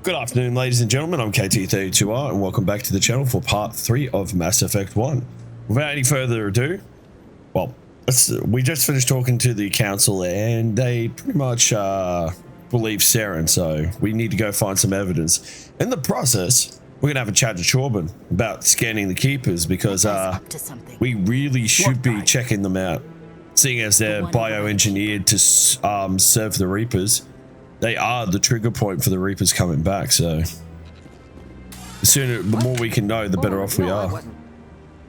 Good afternoon, ladies and gentlemen. I'm KT32R, and welcome back to the channel for part 3 of Mass Effect 1. Without any further ado, well, we just finished talking to the council, and they pretty much believe Saren, so we need to go find some evidence. In the process, we're going to have a chat to Chorban about scanning the Keepers, because we really should be checking them out, seeing as they're bioengineered to serve the Reapers. They are the trigger point for the Reapers coming back, so the sooner, the more we can know, the better off we are.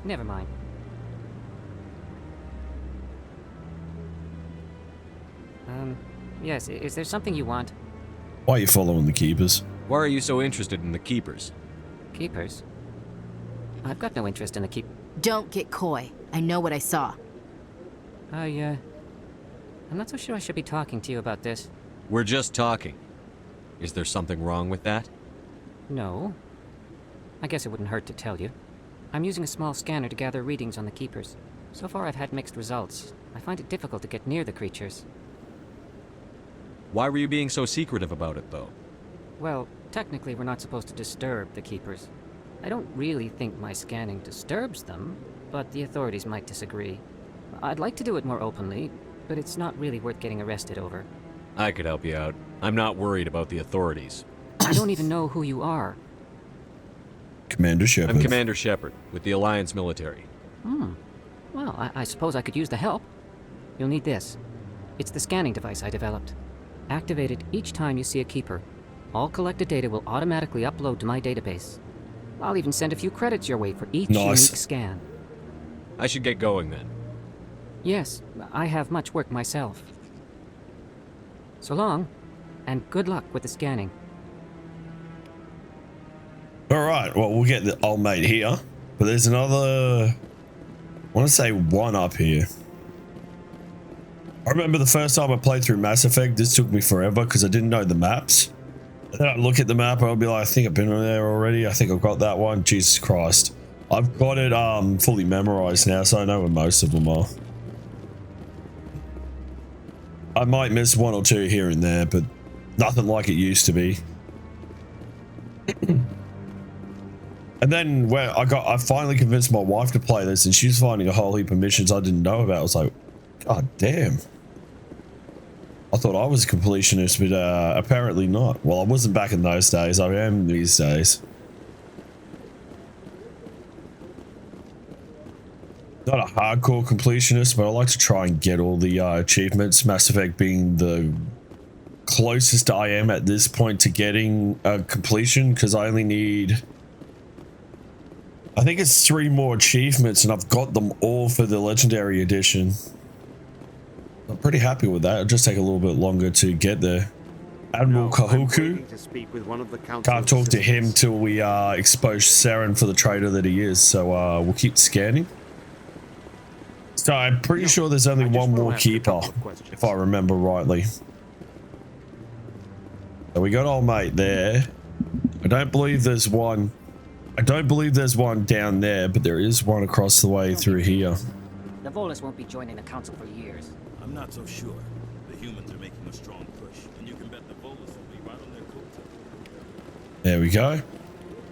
Never mind. Yes, is there something you want? Why are you following the Keepers? Why are you so interested in the Keepers? Keepers? I've got no interest in the Don't get coy. I know what I saw. I'm not so sure I should be talking to you about this. We're just talking. Is there something wrong with that? No. I guess it wouldn't hurt to tell you. I'm using a small scanner to gather readings on the Keepers. So far I've had mixed results. I find it difficult to get near the creatures. Why were you being so secretive about it, though? Well, technically we're not supposed to disturb the Keepers. I don't really think my scanning disturbs them, but the authorities might disagree. I'd like to do it more openly, but it's not really worth getting arrested over. I could help you out. I'm not worried about the authorities. I don't even know who you are. Commander Shepard. I'm Commander Shepard, with the Alliance military. Well, I suppose I could use the help. You'll need this. It's the scanning device I developed. Activate it each time you see a Keeper. All collected data will automatically upload to my database. I'll even send a few credits your way for each unique scan. I should get going then. Yes, I have much work myself. So long, and good luck with the scanning. Alright, well, we'll get the old mate here, but there's another, I want to say one up here. I remember the first time I played through Mass Effect, this took me forever because I didn't know the maps. And then I'd look at the map and I'd be like, I think I've been there already. I think I've got that one. Jesus Christ. I've got it fully memorized now, so I know where most of them are. I might miss one or two here and there, but nothing like it used to be. And then where I finally convinced my wife to play this, and she's finding a whole heap of missions I didn't know about. I was like, God damn. I thought I was a completionist, but apparently not. Well, I wasn't back in those days. I am these days. Not a hardcore completionist, but I like to try and get all the achievements. Mass Effect being the closest I am at this point to getting a completion, because I only need, I think it's 3 more achievements, and I've got them all for the Legendary Edition. I'm pretty happy with that. It'll just take a little bit longer to get there. Admiral Kahuku. Can't talk to him till we expose Saren for the traitor that he is, so we'll keep scanning. So I'm pretty sure there's only one more Keeper, if I remember rightly. So we got old mate there. I don't believe there's one. I don't believe there's one down there, but there is one across the way through here. The Volus won't be joining the council for years. I'm not so sure. The humans are making a strong push, and you can bet the Volus will be right on their coattails. There we go.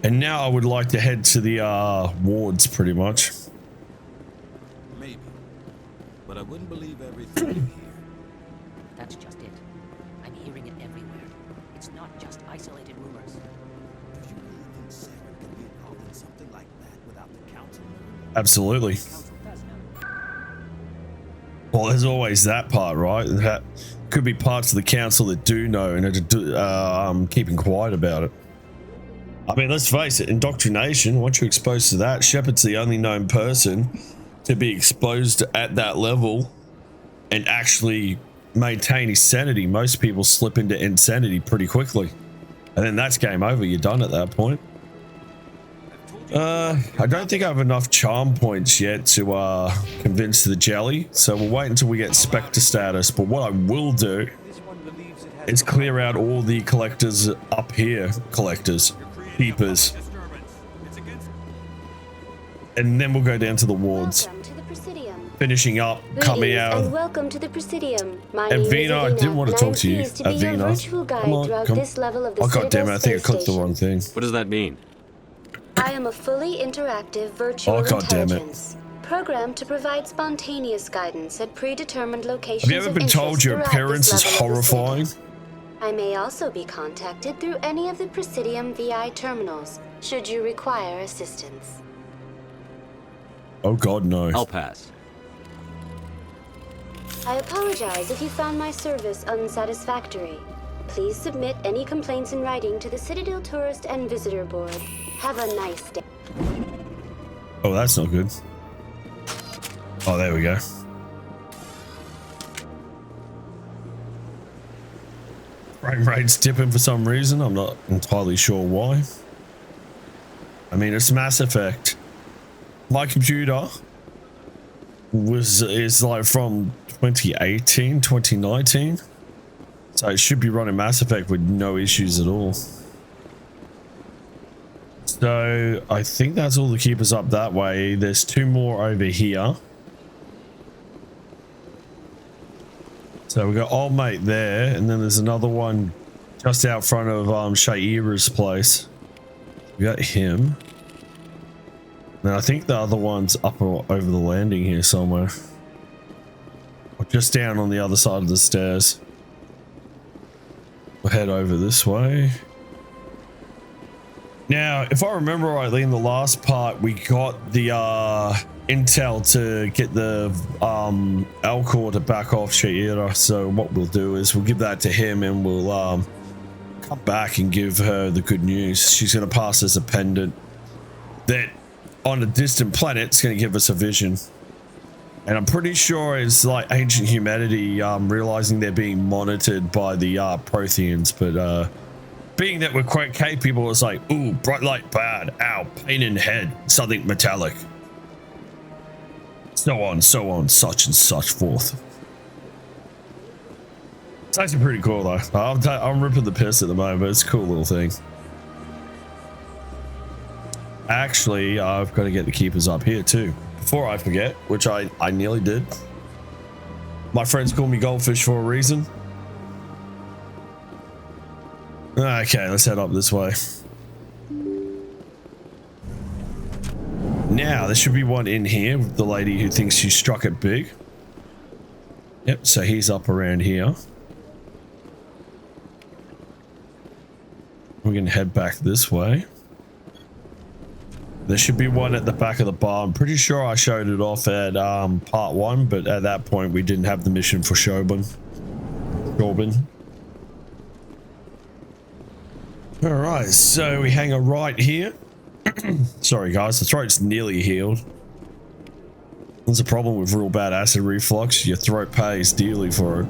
And now I would like to head to the wards, pretty much. Maybe. But I wouldn't believe everything you hear. That's just it. I'm hearing it everywhere. It's not just isolated rumors. Do you really think Saren can be involved in something like that without the council? Absolutely. Well, there's always that part, right? That could be parts of the council that do know and are keeping quiet about it. I mean, let's face it, indoctrination, once you're exposed to that, Shepard's the only known person to be exposed at that level and actually maintain his sanity. Most people slip into insanity pretty quickly. And then that's game over, you're done at that point. I don't think I have enough charm points yet to convince the jelly, so we'll wait until we get Spectre status. But what I will do is clear out all the collectors up here. Collectors. Keepers. And then we'll go down to the wards. Welcome to the Presidium. finishing up, coming Greetings and out. welcome to the Presidium. My name is Avina, I didn't want to and I'm talk to you. pleased to be your virtual guide Come on, throughout come. this level of the Oh god damn it! I think I Citadel clicked the Space wrong thing. What does that mean? I am a fully interactive virtual Oh, God damn it. intelligence, programmed to provide spontaneous guidance at predetermined locations. Have you ever of been told interest your throughout appearance this is level of the Citadel. horrifying? I may also be contacted through any of the Presidium VI terminals, should you require assistance. Oh god no. I'll pass. I apologize if you found my service unsatisfactory. Please submit any complaints in writing to the Citadel Tourist and Visitor Board. Have a nice day. Oh, that's not good. Oh, there we go. Frame rate's dipping for some reason. I'm not entirely sure why. I mean, it's Mass Effect. My computer is like from 2018, 2019. So it should be running Mass Effect with no issues at all. So I think that's all the keepers up that way. There's two more over here. So we got old mate there, and then there's another one just out front of Shaira's place. We got him. And I think the other one's up over the landing here somewhere. Or just down on the other side of the stairs. We'll head over this way. Now, if I remember rightly, in the last part, we got the intel to get the Alcor to back off Shaira. So what we'll do is we'll give that to him, and we'll come back and give her the good news. She's going to pass us a pendant that on a distant planet is going to give us a vision. And I'm pretty sure it's like ancient humanity realizing they're being monitored by the Protheans, but being that we're quite capable, it's like, ooh, bright light bad, ow, pain in head, something metallic. So on, such and such forth. It's actually pretty cool though. I'm ripping the piss at the moment, but it's a cool little thing. Actually, I've got to get the keepers up here too. Before I forget, which I nearly did. My friends call me Goldfish for a reason. Okay, let's head up this way. Now, there should be one in here with the lady who thinks she struck it big. Yep, so he's up around here. We're going to head back this way. There should be one at the back of the bar. I'm pretty sure I showed it off at part 1, but at that point we didn't have the mission for Shobin. Alright, so we hang a right here. Sorry guys, the throat's nearly healed. There's a problem with real bad acid reflux. Your throat pays dearly for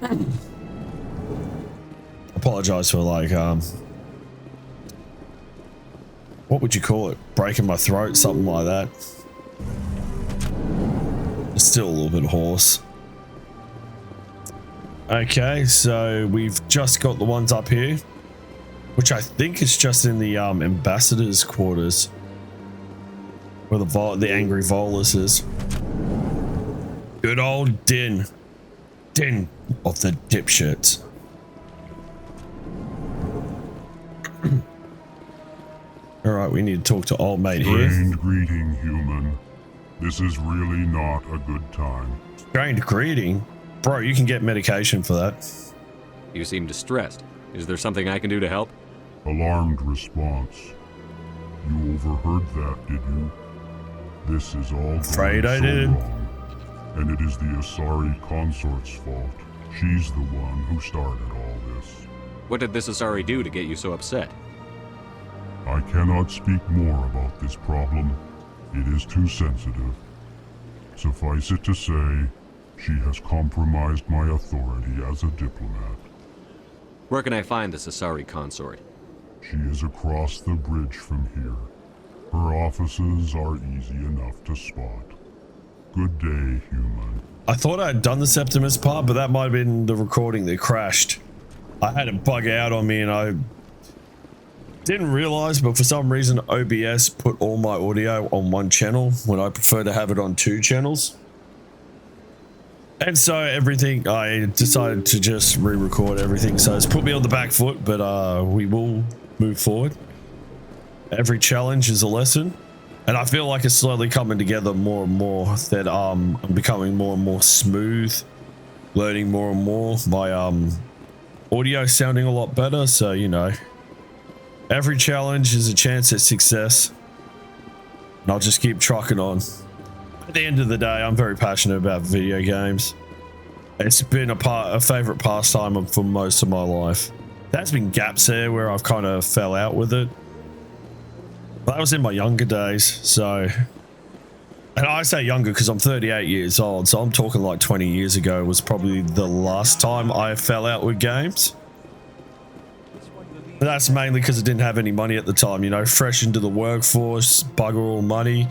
it. Apologize for like what would you call it? Breaking my throat, something like that. It's still a little bit hoarse. Okay, so we've just got the ones up here, which I think is just in the ambassador's quarters, where the angry Volus is. Good old Din of the dipshits. All right, we need to talk to old mate here. Strained greeting, human. This is really not a good time. Strained greeting? Bro, you can get medication for that. You seem distressed. Is there something I can do to help? Alarmed response. You overheard that, did you? This is all Afraid going I so did. wrong. And it is the Asari consort's fault. She's the one who started all this. What did this Asari do to get you so upset? I cannot speak more about this problem. It is too sensitive. Suffice it to say, she has compromised my authority as a diplomat. Where can I find this Asari consort? She is across the bridge from here. Her offices are easy enough to spot. Good day, human. I thought I had done the Septimus part, but that might have been the recording that crashed. I had it bug out on me and I Didn't realize, but for some reason OBS put all my audio on one channel when I prefer to have it on 2 channels. And so everything, I decided to just re-record everything. So it's put me on the back foot, but we will move forward. Every challenge is a lesson. And I feel like it's slowly coming together more and more, that I'm becoming more and more smooth, learning more and more. My audio sounding a lot better, so you know, every challenge is a chance at success. And I'll just keep trucking on. At the end of the day, I'm very passionate about video games. It's been a favorite pastime for most of my life. There's been gaps there where I've kind of fell out with it. That was in my younger days, so, and I say younger because I'm 38 years old, so I'm talking like 20 years ago was probably the last time I fell out with games. And that's mainly because I didn't have any money at the time, you know, fresh into the workforce, bugger all money.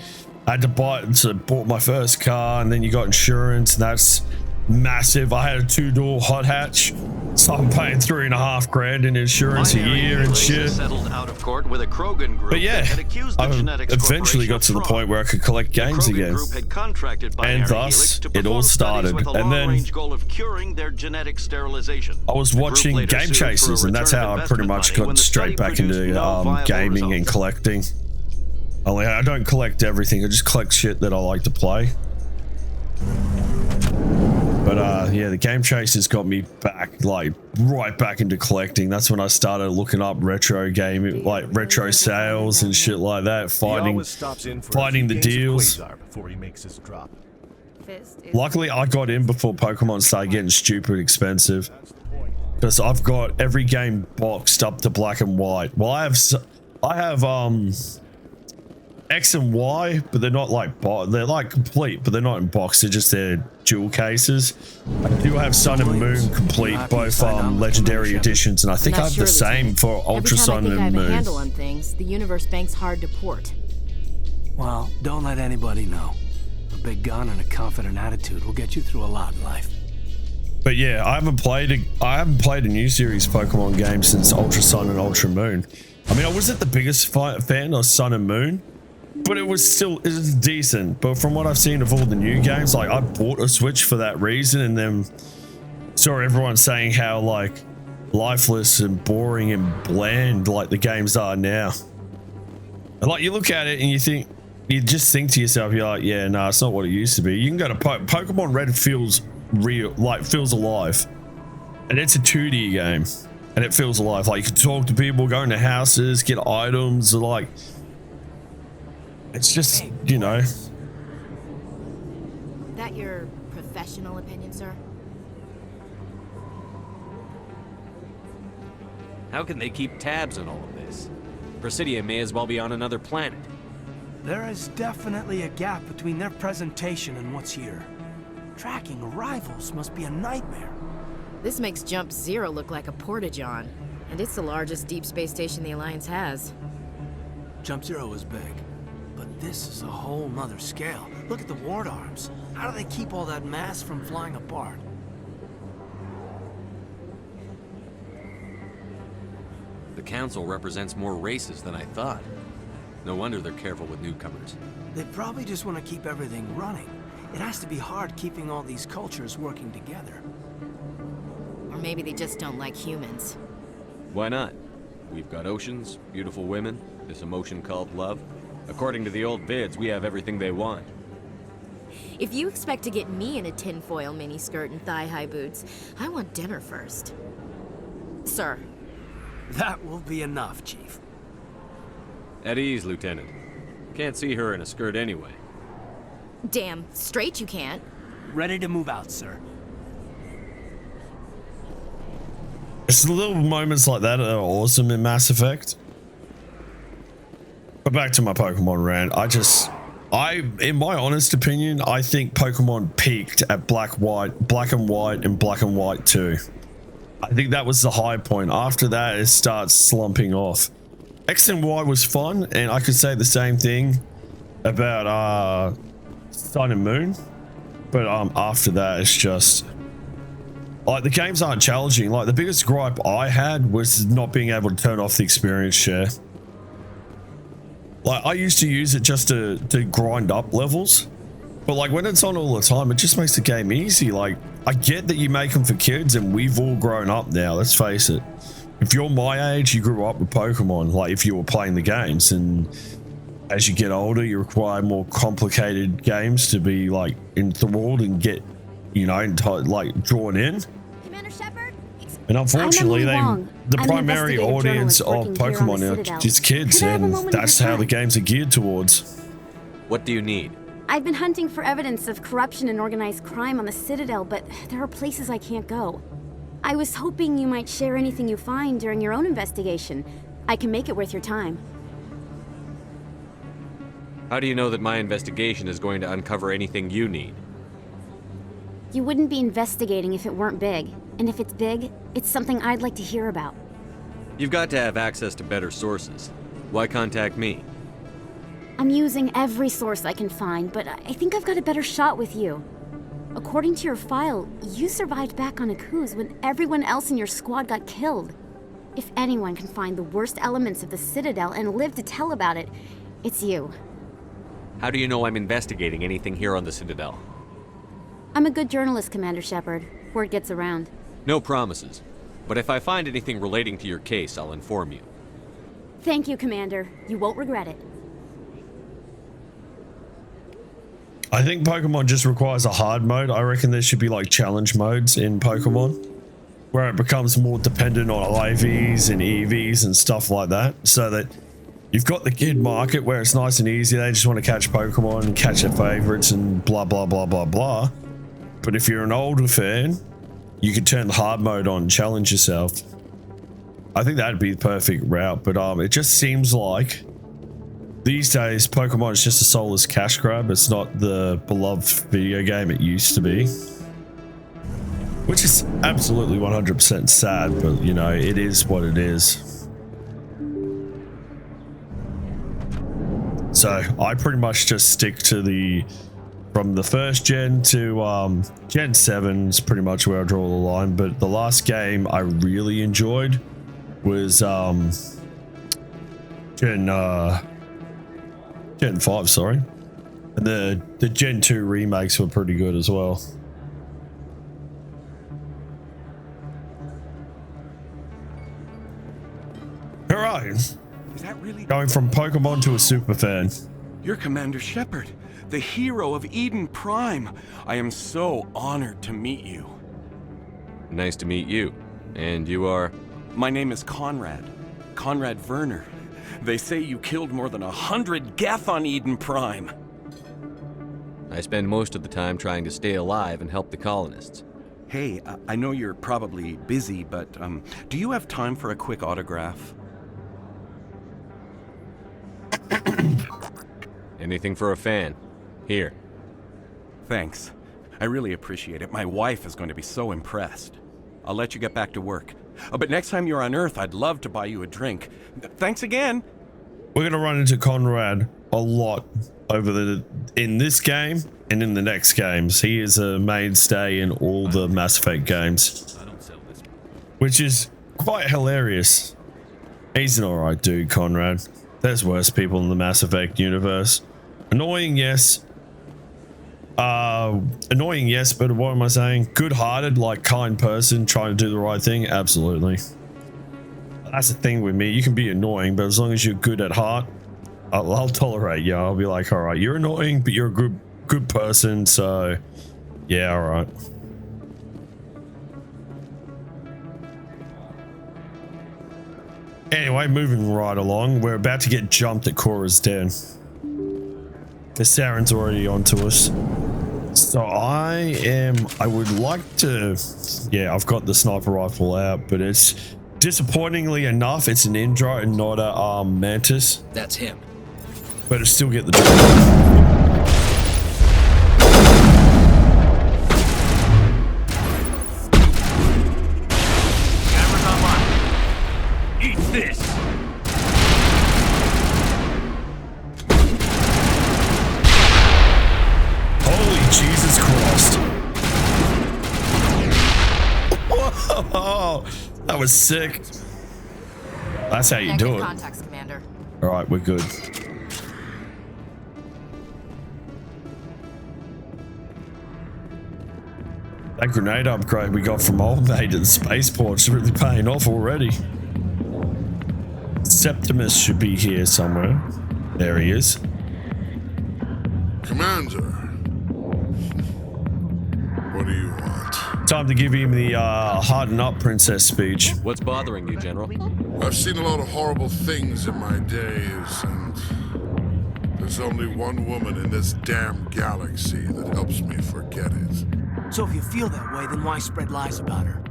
I had to bought my first car, and then you got insurance, and that's massive. I had a 2-door hot hatch, so I'm paying $3.5 grand in insurance a year and shit. Settled out of court with a Krogan group But yeah, that accused the I Genetics eventually got to the point where I could collect games the Krogan again, group had contracted and Binary thus Helix to it all perform studies started. with a And then long-range goal of curing their genetic sterilization. I was The group watching later Game sued for a Chasers, and that's return how of I pretty investment much money when got the straight study back produced into no viable gaming and results. collecting. Only I don't collect everything, I just collect shit that I like to play. But yeah, the Game Chasers got me back, like right back into collecting. That's when I started looking up retro gaming, like retro sales and shit like that, finding the deals. Before he makes his drop. Luckily, I got in before Pokemon started getting stupid expensive, because I've got every game boxed up to black and white. Well, I have X and Y, but they're not like they're like complete, but they're not in box. They're just their dual cases. I do have Sun and Moon complete, both legendary editions, and I think I have the same for Ultra Sun and Every time I think I have a Moon. handle on things, the Universe Bank's hard to port. Well, don't let anybody know. A big gun and a confident attitude will get you through a lot in life. But yeah, I haven't played a new series Pokemon game since Ultra Sun and Ultra Moon. I mean, I wasn't the biggest fan of Sun and Moon, but it was decent. But from what I've seen of all the new games, like I bought a Switch for that reason, and then saw everyone saying how like lifeless and boring and bland like the games are now. And like you look at it and you just think to yourself, you're like, yeah, no, it's not what it used to be. You can go to Pokemon Red feels real, like feels alive, and it's a 2D game, and it feels alive. Like you can talk to people, go into houses, get items, like. It's just, you know. That your professional opinion, sir? How can they keep tabs on all of this? Presidia may as well be on another planet. There is definitely a gap between their presentation and what's here. Tracking rivals must be a nightmare. This makes Jump Zero look like a porta-john, and it's the largest deep space station the Alliance has. Jump Zero is big, but this is a whole nother scale. Look at the ward arms. How do they keep all that mass from flying apart? The Council represents more races than I thought. No wonder they're careful with newcomers. They probably just want to keep everything running. It has to be hard keeping all these cultures working together. Or maybe they just don't like humans. Why not? We've got oceans, beautiful women, this emotion called love. According to the old vids, we have everything they want. If you expect to get me in a tinfoil miniskirt and thigh-high boots, I want dinner first. Sir. That will be enough, Chief. At ease, Lieutenant. Can't see her in a skirt anyway. Damn straight you can't. Ready to move out, sir. It's the little moments like that are awesome in Mass Effect. But back to my Pokemon rant. In my honest opinion, I think Pokemon peaked at Black and White, and Black and White 2. I think that was the high point. After that, it starts slumping off. X and Y was fun, and I could say the same thing about Sun and Moon. But after that, it's just Like, the games aren't challenging. Like, the biggest gripe I had was not being able to turn off the experience share. Like, I used to use it just to grind up levels. But, like, when it's on all the time, it just makes the game easy. Like, I get that you make them for kids, and we've all grown up now, let's face it. If you're my age, you grew up with Pokemon, like, if you were playing the games. And as you get older, you require more complicated games to be, like, enthralled and get, you know, like, drawn in. Commander Shepard? And unfortunately, the the primary audience of Pokemon are just kids, and that's how the games are geared towards. What do you need? I've been hunting for evidence of corruption and organized crime on the Citadel, but there are places I can't go. I was hoping you might share anything you find during your own investigation. I can make it worth your time. How do you know that my investigation is going to uncover anything you need? You wouldn't be investigating if it weren't big. And if it's big, it's something I'd like to hear about. You've got to have access to better sources. Why contact me? I'm using every source I can find, but I think I've got a better shot with you. According to your file, you survived back on Akuz when everyone else in your squad got killed. If anyone can find the worst elements of the Citadel and live to tell about it, it's you. How do you know I'm investigating anything here on the Citadel? I'm a good journalist, Commander Shepard. Word gets around. No promises. But if I find anything relating to your case, I'll inform you. Thank you, Commander. You won't regret it. I think Pokemon just requires a hard mode. I reckon there should be like challenge modes in Pokemon where it becomes more dependent on IVs and EVs and stuff like that, so that you've got the kid market where it's nice and easy. They just want to catch Pokemon and catch their favorites and blah, blah, blah, blah, blah. But if you're an older fan, you could turn the hard mode on and challenge yourself. I think that'd be the perfect route, but it just seems like these days Pokemon is just a soulless cash grab. It's not the beloved video game it used to be, which is absolutely 100% sad, but you know, it is what it is. So I pretty much just stick to from the first gen to Gen 7 is pretty much where I draw the line. But the last game I really enjoyed was Gen 5, sorry. And the Gen 2 remakes were pretty good as well. Alright. Is that really going from Pokemon to a super fan? You're Commander Shepard, the hero of Eden Prime. I am so honored to meet you. Nice to meet you. And you are? My name is Conrad. Conrad Werner. They say you killed more than 100 Geth on Eden Prime. I spend most of the time trying to stay alive and help the colonists. Hey, I know you're probably busy, but do you have time for a quick autograph? Anything for a fan. Here. Thanks. I really appreciate it. My wife is going to be so impressed. I'll let you get back to work. But next time you're on Earth, I'd love to buy you a drink. Thanks again. We're going to run into Conrad a lot in this game and in the next games. He is a mainstay in all the Mass Effect games, which is quite hilarious. He's an alright dude, Conrad. There's worse people in the Mass Effect universe. Annoying, yes. Annoying, yes, but what am I saying? Good-hearted, like kind person trying to do the right thing? Absolutely. That's the thing with me. You can be annoying, but as long as you're good at heart, I'll tolerate you. I'll be like, all right, you're annoying, but you're a good person, so yeah, all right. Anyway, moving right along, we're about to get jumped at Cora's den. The Saren's already onto us. So I would like to, yeah, I've got the sniper rifle out, but it's disappointingly enough, it's an Indra and not a Mantis. That's him. But it still get the job. This! Holy Jesus Christ. That was sick. That's how you Negative do it. contacts, Commander. All right, we're good. That grenade upgrade we got from Old Mate at the spaceport's really paying off already. Septimus should be here somewhere. There he is. Commander. What do you want? Time to give him the harden up princess speech. What's bothering you, General? I've seen a lot of horrible things in my days, and there's only one woman in this damn galaxy that helps me forget it. So if you feel that way, then why spread lies about her?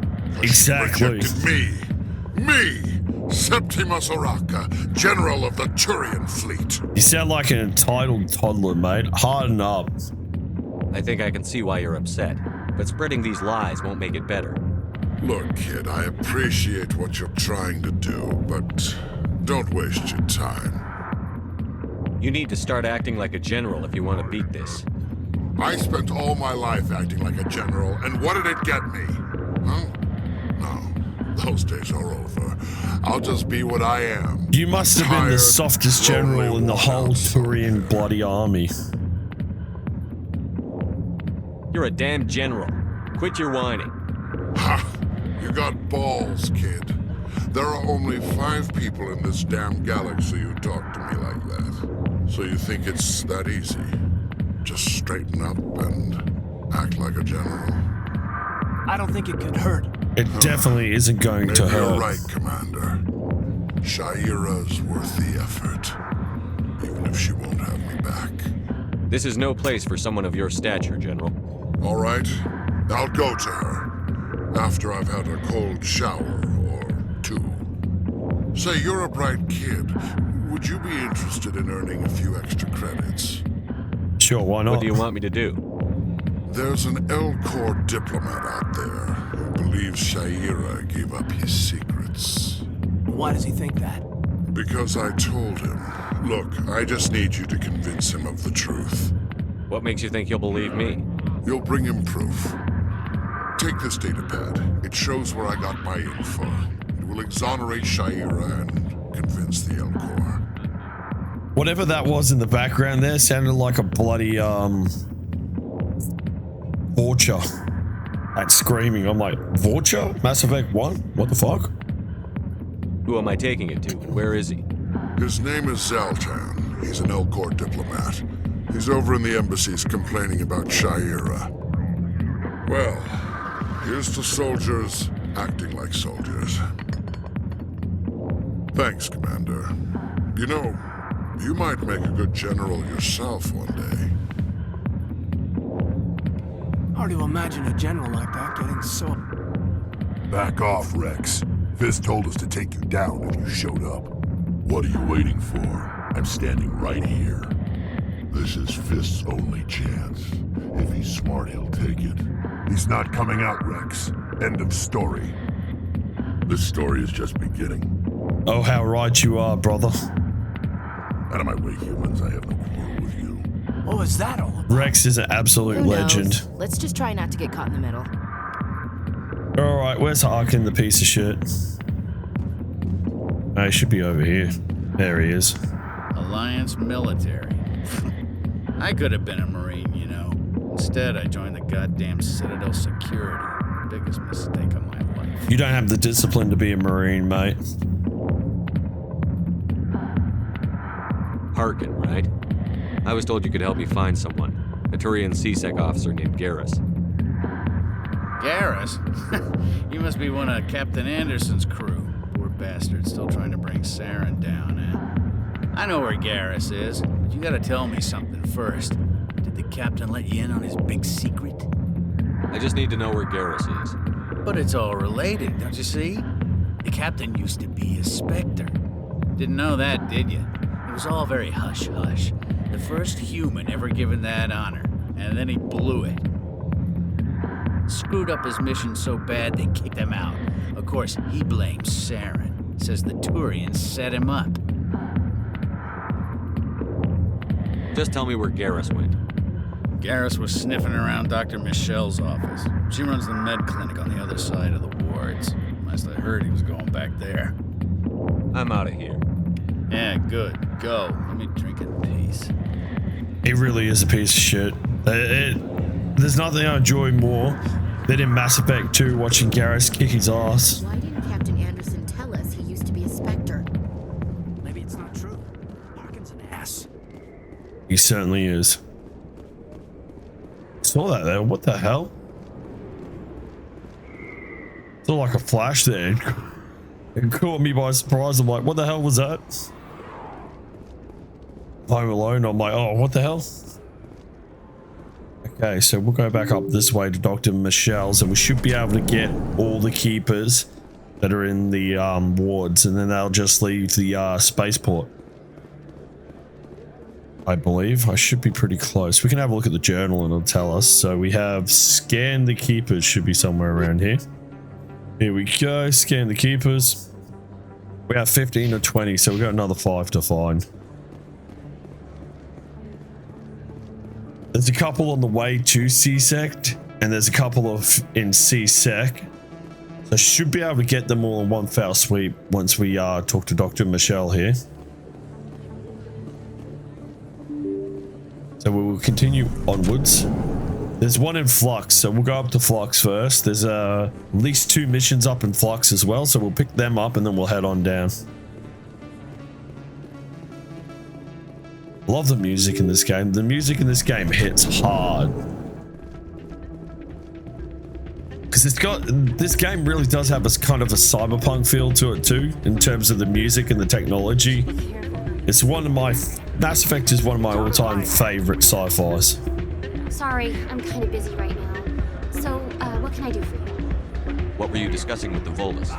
Exactly. Rejected me, Septimus Oraka, General of the Turian Fleet. You sound like an entitled toddler, mate. Harden up. I think I can see why you're upset, but spreading these lies won't make it better. Look, kid, I appreciate what you're trying to do, but don't waste your time. You need to start acting like a general if you want to beat this. I spent all my life acting like a general, and what did it get me? Huh? No, those days are over. I'll just be what I am. You must have been the Tired, softest general in the whole Turian bloody army. You're a damn general. Quit your whining. Ha! You got balls, kid. There are only 5 people in this damn galaxy who talk to me like that. So you think it's that easy? Just straighten up and act like a general. I don't think it could hurt. It definitely isn't going to Maybe hurt. you're right, Commander. Shaira's worth the effort, even if she won't have me back. This is no place for someone of your stature, General. All right, I'll go to her after I've had a cold shower or 2. Say, you're a bright kid. Would you be interested in earning a few extra credits? Sure, why not? What do you want me to do? There's an Elcor diplomat out there who believes Shaira gave up his secrets. Why does he think that? Because I told him. Look, I just need you to convince him of the truth. What makes you think he'll believe me? You'll bring him proof. Take this datapad. It shows where I got my info. It will exonerate Shaira and convince the Elcor. Whatever that was in the background there sounded like a bloody Vorcha. That screaming. I'm like, Vorcha? Mass Effect 1? What the fuck? Who am I taking it to? Where is he? His name is Zaltan. He's an Elcor diplomat. He's over in the embassies complaining about Shaira. Well, here's to soldiers acting like soldiers. Thanks, Commander. You know, you might make a good general yourself one day. Hard to imagine a general like that getting so... Back off, Rex. Fist told us to take you down if you showed up. What are you waiting for? I'm standing right here. This is Fist's only chance. If he's smart, he'll take it. He's not coming out, Rex. End of story. This story is just beginning. Oh, how right you are, brother. Out of my way, humans. I have no quarrel with you. What was that all about? Rex is an absolute Who knows? legend. Let's just try not to get caught in the middle. Alright, where's Harkin, the piece of shit? Oh, he should be over here. There he is. Alliance military. I could have been a Marine, you know. Instead, I joined the goddamn Citadel security. Biggest mistake of my life. You don't have the discipline to be a Marine, mate. Harkin, right? I was told you could help me find someone. A Turian CSEC officer named Garrus. Garrus? You must be one of Captain Anderson's crew. Poor bastard, still trying to bring Saren down, eh? I know where Garrus is, but you gotta tell me something first. Did the captain let you in on his big secret? I just need to know where Garrus is. But it's all related, don't you see? The captain used to be a Spectre. Didn't know that, did you? It was all very hush-hush. The first human ever given that honor, and then he blew it. Screwed up his mission so bad they kicked him out. Of course, he blames Saren. Says the Turians set him up. Just tell me where Garrus went. Garrus was sniffing around Dr. Michelle's office. She runs the med clinic on the other side of the wards. Last I heard, he was going back there. I'm out of here. Yeah, good. Go. Let me drink in peace. He really is a piece of shit. There's nothing I enjoy more than in Mass Effect 2 watching Garrus kick his ass. Why didn't Captain Anderson tell us he used to be a Spectre? Maybe it's not true. Harkin's an ass. He certainly is. Saw that there. What the hell? Saw like a flash there. It caught me by surprise. I'm like, what the hell was that? Home Alone, I'm like, oh, what the hell? Okay, so we'll go back up this way to Dr. Michelle's, and we should be able to get all the keepers that are in the wards, and then they'll just leave the spaceport. I believe. I should be pretty close. We can have a look at the journal and it'll tell us. So we have scan the keepers, should be somewhere around here. Here we go, scan the keepers. We have 15 or 20, so we've got another 5 to find. There's a couple on the way to CSEC, and there's a couple of in CSEC. So should be able to get them all in one foul sweep once we talk to Dr. Michelle here. So we will continue onwards. There's one in Flux, so we'll go up to Flux first. There's at least 2 missions up in Flux as well, so we'll pick them up and then we'll head on down. Love the music in this game. The music in this game hits hard. Because this game really does have a kind of a cyberpunk feel to it too, in terms of the music and the technology. It's one of my, Mass Effect is one of my all-time favorite sci-fis. Sorry, I'm kind of busy right now. So, what can I do for you? What were you discussing with the Volus?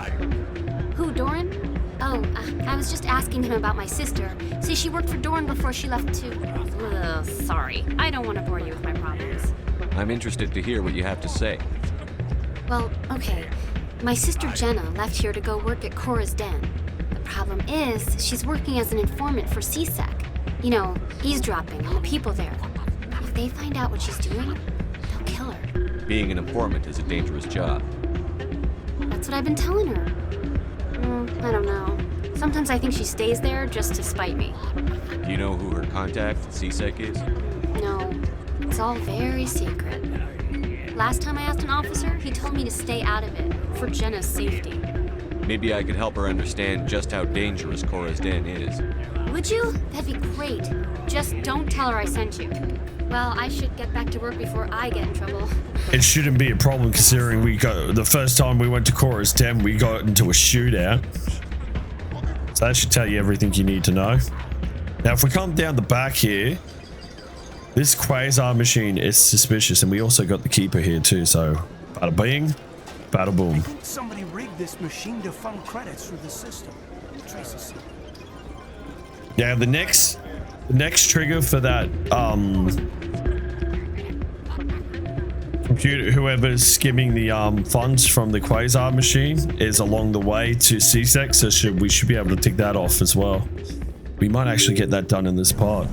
Who, Doran? Oh, I was just asking him about my sister. See, she worked for Doran before she left to... sorry, I don't want to bore you with my problems. I'm interested to hear what you have to say. Well, okay. My sister Jenna left here to go work at Cora's Den. The problem is, she's working as an informant for CSEC. You know, eavesdropping on the people there. If they find out what she's doing, they'll kill her. Being an informant is a dangerous job. That's what I've been telling her. I don't know. Sometimes I think she stays there just to spite me. Do you know who her contact at CSEC is? No, it's all very secret. Last time I asked an officer, he told me to stay out of it, for Jenna's safety. Maybe I could help her understand just how dangerous Cora's Den is. Would you? That'd be great. Just don't tell her I sent you. Well, I should get back to work before I get in trouble. It shouldn't be a problem considering the first time we went to Cora's Den, we got into a shootout. So that should tell you everything you need to know. Now, if we come down the back here, this Quasar machine is suspicious, and we also got the Keeper here too, so bada bing, bada boom. I think somebody rigged this machine to fund credits through the system. Traces. Yeah, the next trigger for that computer, whoever's skimming the funds from the Quasar machine, is along the way to CSEC, so we should be able to tick that off as well. We might actually get that done in this part.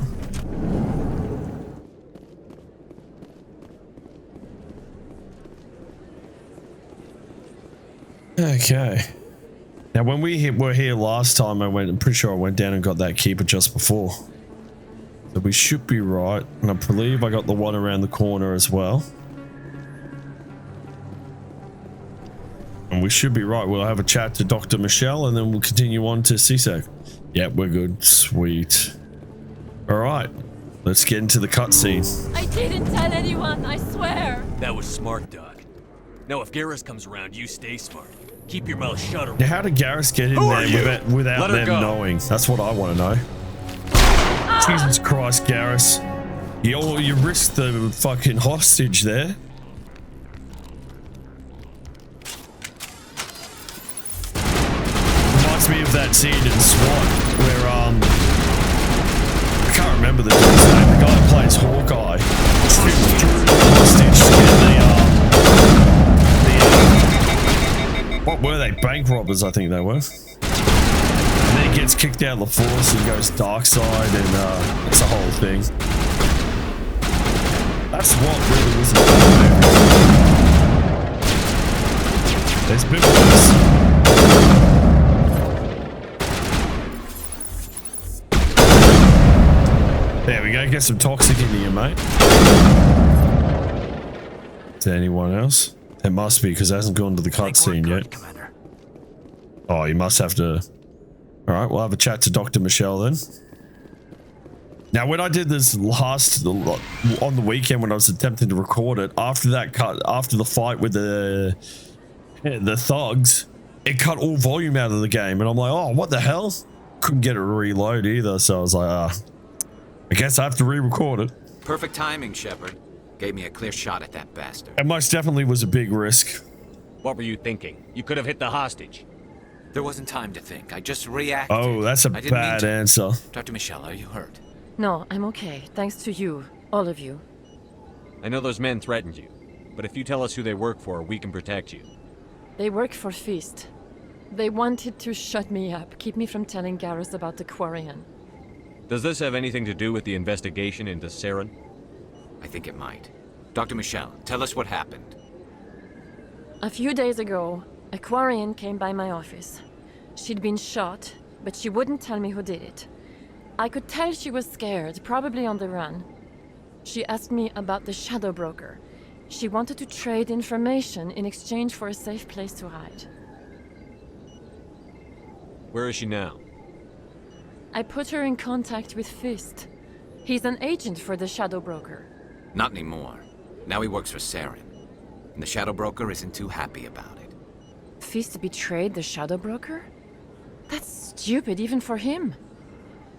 Okay. Now, when we were here last time, I'm pretty sure I went down and got that Keeper just before. So we should be right. And I believe I got the one around the corner as well. And we should be right. We'll have a chat to Dr. Michelle and then we'll continue on to CSEC. Yep, we're good. Sweet. All right. Let's get into the cutscene. I didn't tell anyone, I swear. That was smart, Doc. Now, if Garrus comes around, you stay smart. Keep your mouth shut. Now, how did Garrus get in there without them knowing? That's what I want to know. Jesus Christ, Garrus. You risked the fucking hostage there. Reminds me of that scene in SWAT where, I can't remember the dude's name. The guy that plays Hawkeye. Hostage to get what were they? Bank robbers, I think they were. And then he gets kicked out of the force and goes dark side, and it's a whole thing. That's what really was. There's been worse. There we go. Get some toxic into you, mate. Is there anyone else? There must be, because it hasn't gone to the cutscene yet. Commander. Oh, you must have to... Alright, we'll have a chat to Dr. Michelle then. Now, when I did this last... on the weekend when I was attempting to record it, after that cut... After the fight with the thugs, it cut all volume out of the game. And I'm like, oh, what the hell? Couldn't get it to reload either, so I was like, I guess I have to re-record it. Perfect timing, Shepard. Gave me a clear shot at that bastard. It most definitely was a big risk. What were you thinking? You could have hit the hostage. There wasn't time to think. I just reacted. Oh, that's a bad answer. Dr. Michelle, are you hurt? No, I'm okay. Thanks to you. All of you. I know those men threatened you, but if you tell us who they work for, we can protect you. They work for Fist. They wanted to shut me up, keep me from telling Garrus about the Quarian. Does this have anything to do with the investigation into Saren? I think it might. Dr. Michelle, tell us what happened. A few days ago, a Quarian came by my office. She'd been shot, but she wouldn't tell me who did it. I could tell she was scared, probably on the run. She asked me about the Shadow Broker. She wanted to trade information in exchange for a safe place to hide. Where is she now? I put her in contact with Fist. He's an agent for the Shadow Broker. Not anymore. Now he works for Saren. And the Shadow Broker isn't too happy about it. Fist betrayed the Shadow Broker? That's stupid even for him.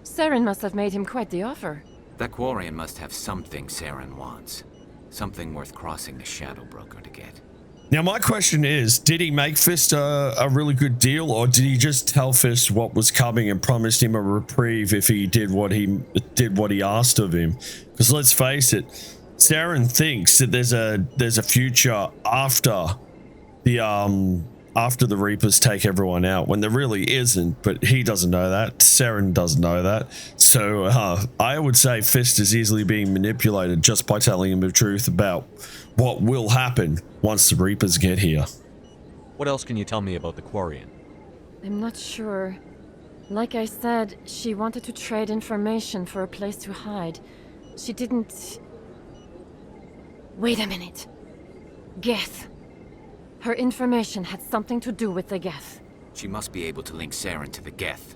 Saren must have made him quite the offer. That Quarian must have something Saren wants. Something worth crossing the Shadow Broker to get. Now, my question is, did he make Fist a really good deal, or did he just tell Fist what was coming and promised him a reprieve if he did what he asked of him? Because let's face it, Saren thinks that there's a future after the Reapers take everyone out, when there really isn't, but he doesn't know that. Saren doesn't know that. So I would say Fist is easily being manipulated just by telling him the truth about what will happen once the Reapers get here. What else can you tell me about the Quarian? I'm not sure. Like I said, she wanted to trade information for a place to hide. She didn't... Wait a minute. Geth. Her information had something to do with the Geth. She must be able to link Saren to the Geth.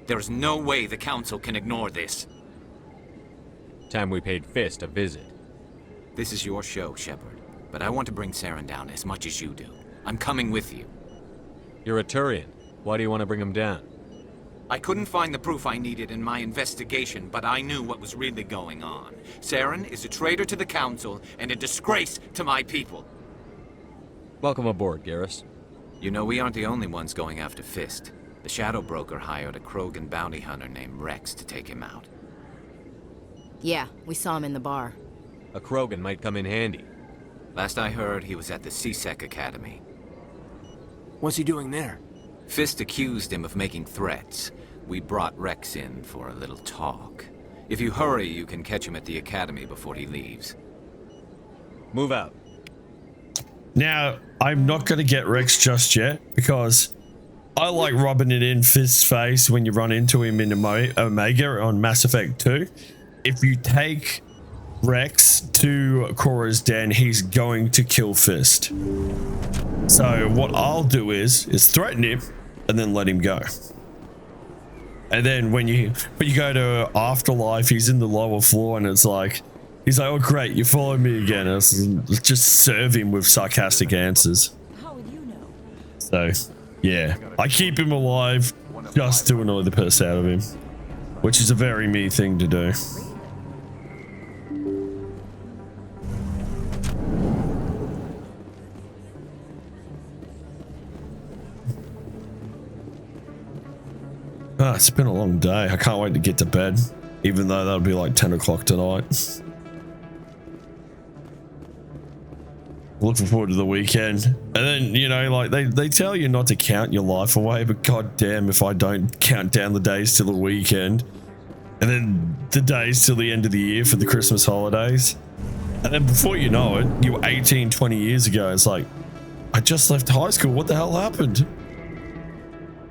There is no way the Council can ignore this. Time we paid Fist a visit. This is your show, Shepard. But I want to bring Saren down as much as you do. I'm coming with you. You're a Turian. Why do you want to bring him down? I couldn't find the proof I needed in my investigation, but I knew what was really going on. Saren is a traitor to the Council and a disgrace to my people. Welcome aboard, Garrus. You know, we aren't the only ones going after Fist. The Shadow Broker hired a Krogan bounty hunter named Rex to take him out. Yeah, we saw him in the bar. A Krogan might come in handy. Last I heard, he was at the CSEC Academy. What's he doing there? Fist accused him of making threats. We brought Rex in for a little talk. If you hurry, you can catch him at the Academy before he leaves. Move out. Now, I'm not going to get Rex just yet, because I like rubbing it in Fist's face when you run into him in Omega on Mass Effect 2. If you take Rex to Cora's den, he's going to kill Fist. So what I'll do is threaten him and then let him go. And then when you go to Afterlife, he's in the lower floor and it's like, he's like, oh great, you followed me again. And it's just serve him with sarcastic answers. How would you know? So yeah, I keep him alive just to annoy the piss out of him, which is a very me thing to do. It's been a long day. I can't wait to get to bed, even though that'll be like 10 o'clock tonight. Looking forward to the weekend. And then, you know, like they tell you not to count your life away, but goddamn if I don't count down the days till the weekend. And then the days till the end of the year for the Christmas holidays. And then before you know it, you were 18, 20 years ago. It's like, I just left high school. What the hell happened?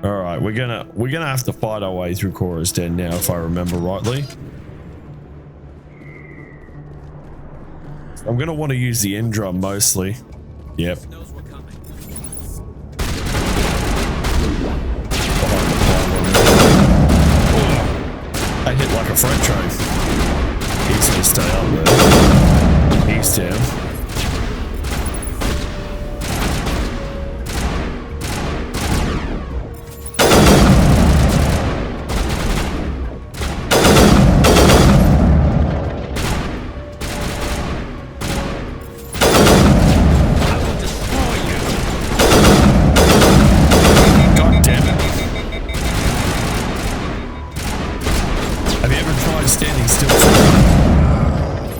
All right, we're gonna have to fight our way through Cora's den now, if I remember rightly. I'm gonna want to use the end drum mostly. Yep. I hit like a freight train. He's gonna stay up there. He's down.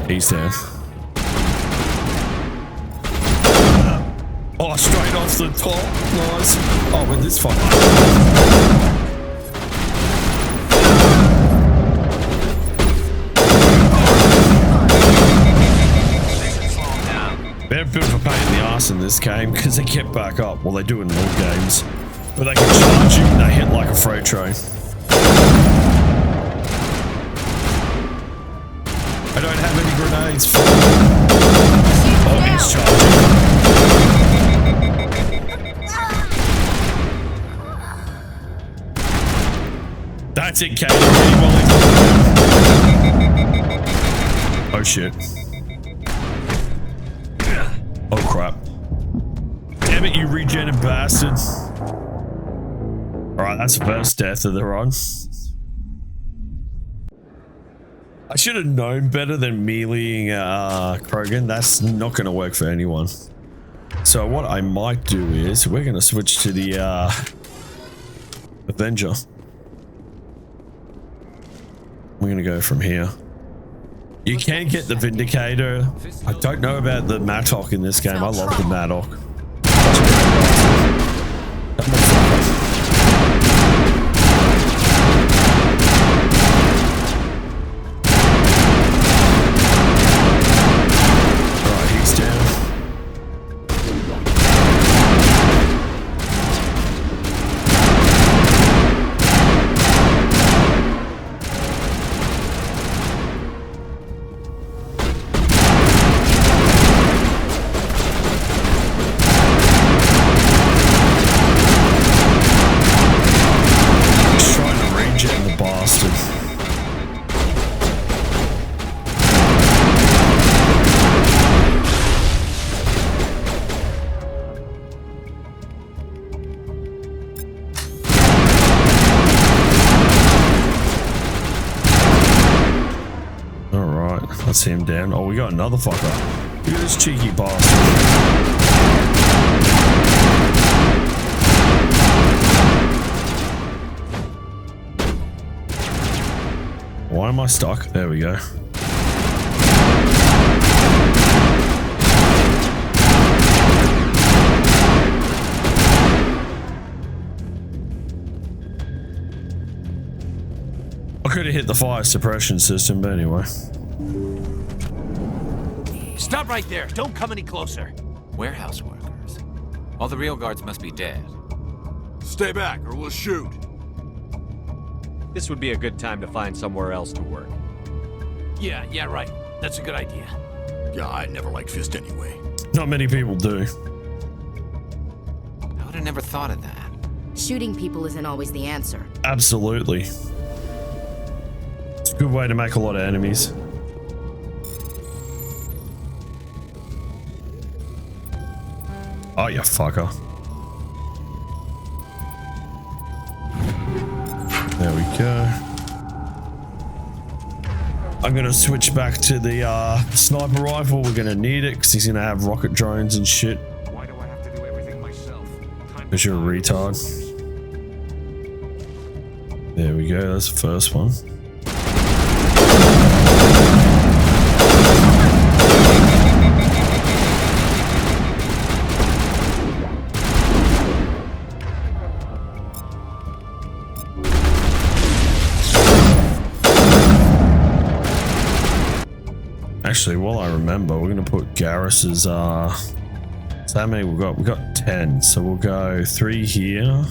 He's down. Oh, straight off the top. Nice. Oh, with this fight. They're a bit of a pain in the ass in this game because they get back up. Well, they do in all games. But they can charge you and they hit like a freight train. I don't have any grenades for Oh, he's charging. That's it, Kate. Oh, shit. Oh, crap. Damn it, you regening bastards. Alright, that's the first death of the run. I should have known better than meleeing Krogan. That's not going to work for anyone. So what I might do is we're going to switch to the Avenger. We're going to go from here. You can get the Vindicator. I don't know about the Mattock in this game. I love the Mattock. Let's see him down. Oh, we got another fucker. Look at this cheeky bastard. Why am I stuck? There we go. I could have hit the fire suppression system, but anyway. Stop right there. Don't come any closer. Warehouse workers. All the real guards must be dead. Stay back or we'll shoot. This would be a good time to find somewhere else to work. Yeah, right. That's a good idea. Yeah, I never liked Fist anyway. Not many people do. I would have never thought of that. Shooting people isn't always the answer. Absolutely. It's a good way to make a lot of enemies. Oh, you fucker. There we go. I'm gonna switch back to the sniper rifle. We're gonna need it because he's gonna have rocket drones and shit. Why do I have to do everything myself? Because you're a retard. There we go, that's the first one. Actually, while I remember, we're gonna put Garrus's so how many we got? We got 10, so we'll go 3 here,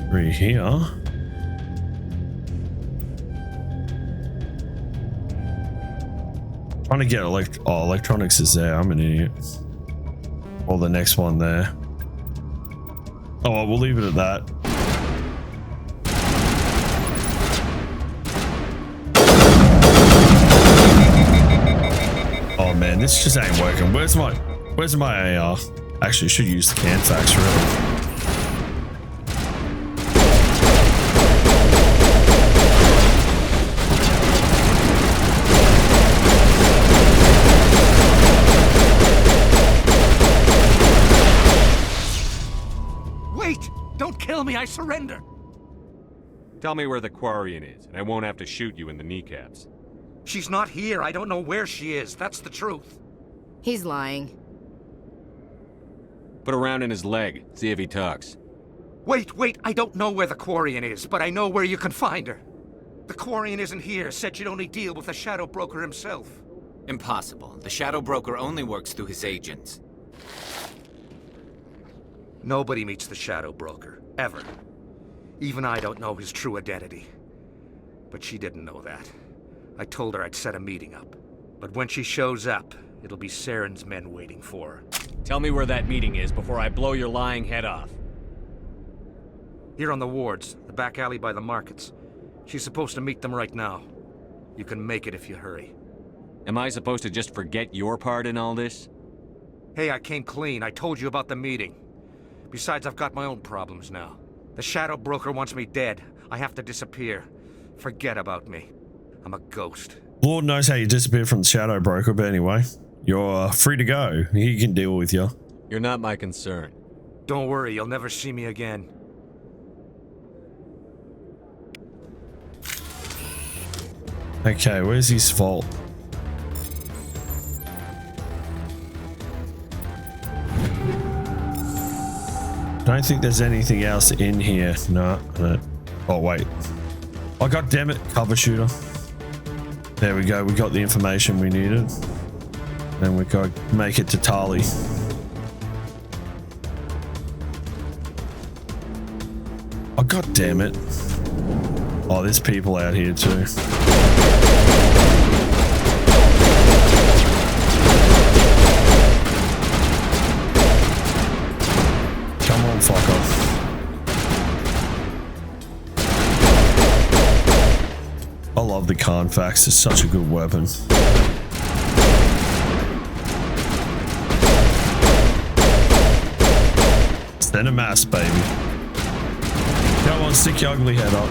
3 here. Trying to get electronics is there. I'm an idiot. Or the next one there. Oh, well, we'll leave it at that. Oh man, this just ain't working. Where's my AR? Actually, should use the Canfax really. Kill me, I surrender! Tell me where the Quarian is, and I won't have to shoot you in the kneecaps. She's not here. I don't know where she is. That's the truth. He's lying. Put a round in his leg. See if he talks. Wait. I don't know where the Quarian is, but I know where you can find her. The Quarian isn't here. Said she'd only deal with the Shadow Broker himself. Impossible. The Shadow Broker only works through his agents. Nobody meets the Shadow Broker. Ever. Even I don't know his true identity. But she didn't know that. I told her I'd set a meeting up. But when she shows up, it'll be Saren's men waiting for her. Tell me where that meeting is before I blow your lying head off. Here on the wards, the back alley by the markets. She's supposed to meet them right now. You can make it if you hurry. Am I supposed to just forget your part in all this? Hey, I came clean. I told you about the meeting. Besides, I've got my own problems now. The Shadow Broker wants me dead. I have to disappear. Forget about me. I'm a ghost. Lord knows how you disappeared from the Shadow Broker, but anyway, you're free to go. He can deal with you. You're not my concern. Don't worry, you'll never see me again. Okay, where's his vault? Don't think there's anything else in here. No. Oh wait. Oh god damn it, cover shooter. There we go, we got the information we needed. Then we got to make it to Tali. Oh god damn it. Oh, there's people out here too. Come on, fuck off. I love the Carnfax, it's such a good weapon. Send a mass, baby. Go on, stick your ugly head up.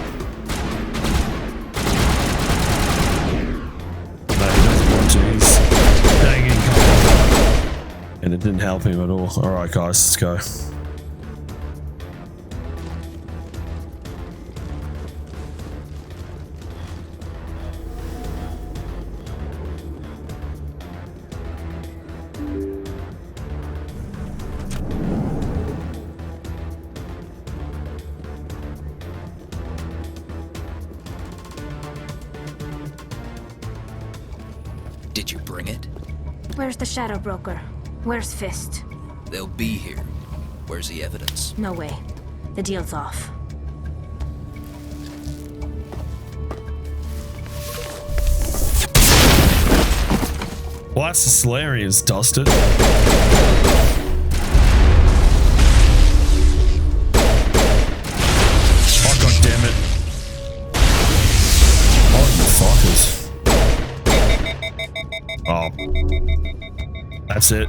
No, he doesn't want to, he's danging cover. And it didn't help him at all. Alright guys, let's go. Did you bring it? Where's the Shadow Broker? Where's Fist? They'll be here. Where's the evidence? No way. The deal's off. Well, that's the Solarians, dusted. Oh, god damn it. Oh, you fuckers. Oh. That's it.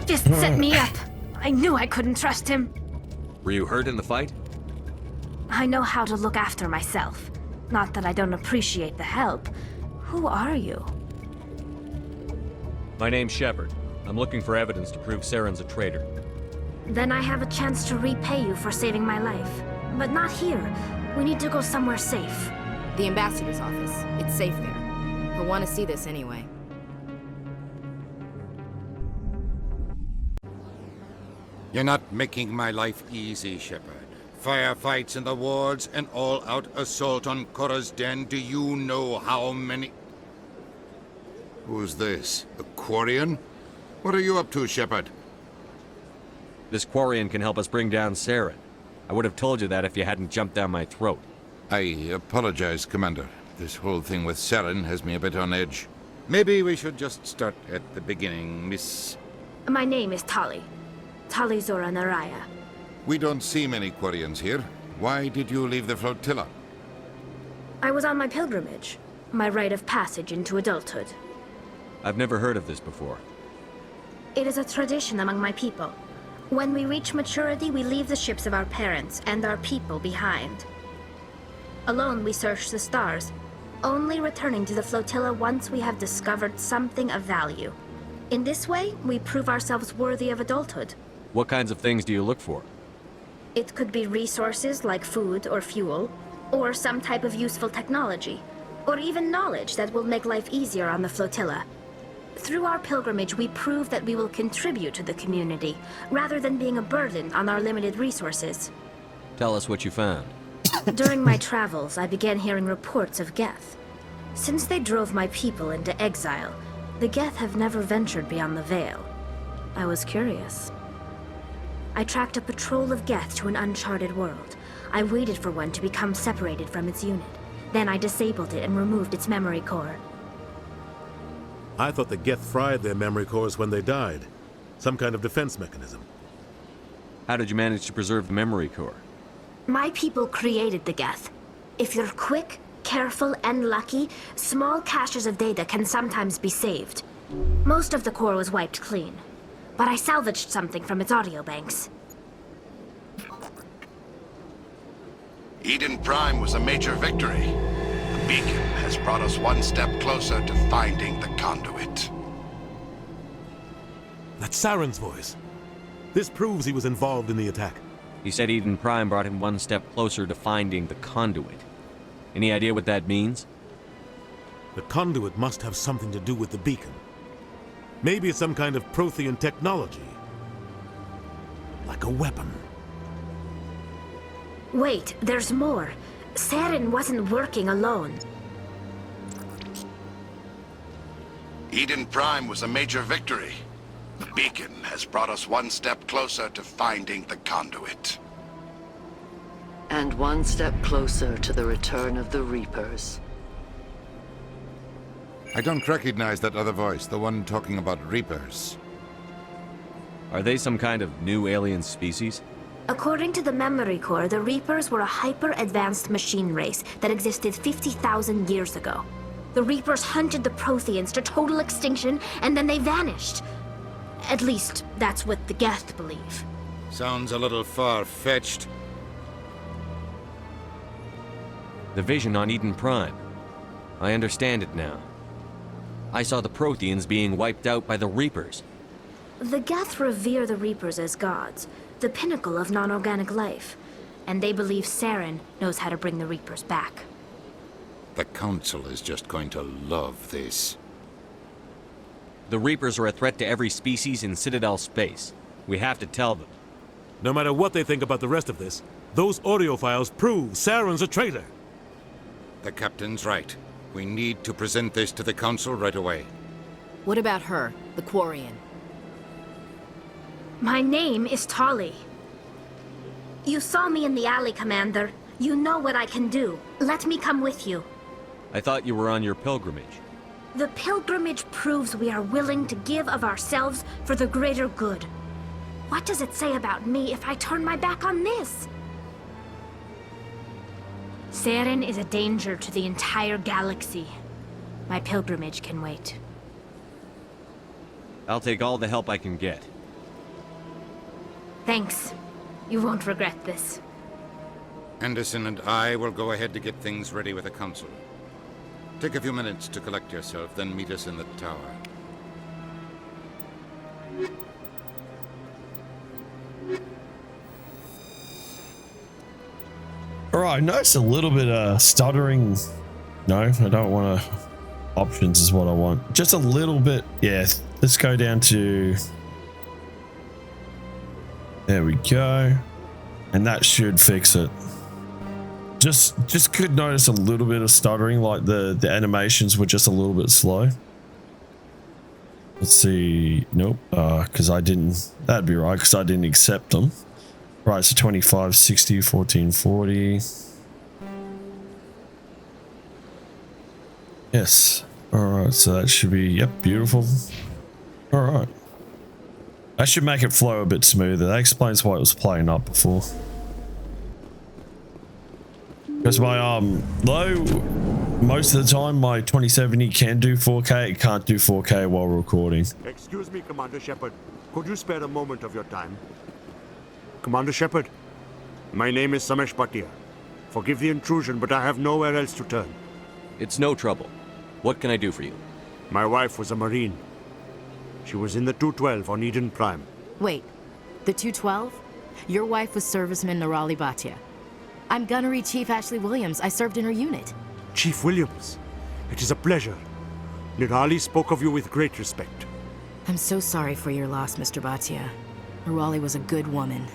Just set me up. I knew I couldn't trust him. Were you hurt in the fight? I know how to look after myself. Not that I don't appreciate the help. Who are you? My name's Shepard. I'm looking for evidence to prove Saren's a traitor. Then I have a chance to repay you for saving my life. but not here. We need to go somewhere safe. The ambassador's office. It's safe there. He'll want to see this anyway. You're not making my life easy, Shepard. Firefights in the wards, an all-out assault on Korra's den. Do you know how many... Who's this? A Quarian? What are you up to, Shepard? This Quarian can help us bring down Saren. I would have told you that if you hadn't jumped down my throat. I apologize, Commander. This whole thing with Saren has me a bit on edge. Maybe we should just start at the beginning, Miss... My name is Tali. Tali Zora Naraya. We don't see many Quarians here. Why did you leave the flotilla? I was on my pilgrimage. My rite of passage into adulthood. I've never heard of this before. It is a tradition among my people. When we reach maturity, we leave the ships of our parents and our people behind. Alone, we search the stars, only returning to the flotilla once we have discovered something of value. In this way, we prove ourselves worthy of adulthood. What kinds of things do you look for? It could be resources like food or fuel, or some type of useful technology, or even knowledge that will make life easier on the flotilla. Through our pilgrimage, we prove that we will contribute to the community, rather than being a burden on our limited resources. Tell us what you found. During my travels, I began hearing reports of Geth. Since they drove my people into exile, the Geth have never ventured beyond the Veil. I was curious. I tracked a patrol of Geth to an uncharted world. I waited for one to become separated from its unit. Then I disabled it and removed its memory core. I thought the Geth fried their memory cores when they died. Some kind of defense mechanism. How did you manage to preserve the memory core? My people created the Geth. If you're quick, careful, and lucky, small caches of data can sometimes be saved. Most of the core was wiped clean, but I salvaged something from its audio banks. Eden Prime was a major victory. The beacon has brought us one step closer to finding the conduit. That's Saren's voice. This proves he was involved in the attack. He said Eden Prime brought him one step closer to finding the conduit. Any idea what that means? The conduit must have something to do with the beacon. Maybe it's some kind of Prothean technology. Like a weapon. Wait, there's more. Saren wasn't working alone. Eden Prime was a major victory. The beacon has brought us one step closer to finding the conduit. And one step closer to the return of the Reapers. I don't recognize that other voice, the one talking about Reapers. Are they some kind of new alien species? According to the memory core, the Reapers were a hyper-advanced machine race that existed 50,000 years ago. The Reapers hunted the Protheans to total extinction, and then they vanished. At least, that's what the Geth believe. Sounds a little far-fetched. The vision on Eden Prime. I understand it now. I saw the Protheans being wiped out by the Reapers. The Geth revere the Reapers as gods, the pinnacle of non-organic life, and they believe Saren knows how to bring the Reapers back. The Council is just going to love this. The Reapers are a threat to every species in Citadel space. We have to tell them. No matter what they think about the rest of this, those audio files prove Saren's a traitor. The Captain's right. We need to present this to the Council right away. What about her, the Quarian? My name is Tali. You saw me in the alley, Commander. You know what I can do. Let me come with you. I thought you were on your pilgrimage. The pilgrimage proves we are willing to give of ourselves for the greater good. What does it say about me if I turn my back on this? Saren is a danger to the entire galaxy. My pilgrimage can wait. I'll take all the help I can get. Thanks. You won't regret this. Anderson and I will go ahead to get things ready with the Council. Take a few minutes to collect yourself, then meet us in the tower. Alright, notice a little bit of stuttering. No, I don't want to. Options is what I want. Just a little bit. Yeah, let's go down to. There we go. And that should fix it. Just could notice a little bit of stuttering, like the animations were just a little bit slow. Let's see. Nope. Because I didn't. That'd be right, because I didn't accept them. Right, so 25, 60, 14, 40. Yes. Alright, so that should be, yep, beautiful. Alright. That should make it flow a bit smoother. That explains why it was playing up before. Because my, though most of the time my 2070 can do 4K, it can't do 4K while recording. Excuse me, Commander Shepard. Could you spare a moment of your time? Commander Shepard, my name is Samesh Bhatia. Forgive the intrusion, but I have nowhere else to turn. It's no trouble. What can I do for you? My wife was a Marine. She was in the 212 on Eden Prime. Wait, the 212? Your wife was Serviceman Nirali Bhatia. I'm Gunnery Chief Ashley Williams. I served in her unit. Chief Williams, it is a pleasure. Nirali spoke of you with great respect. I'm so sorry for your loss, Mr. Bhatia. Nirali was a good woman.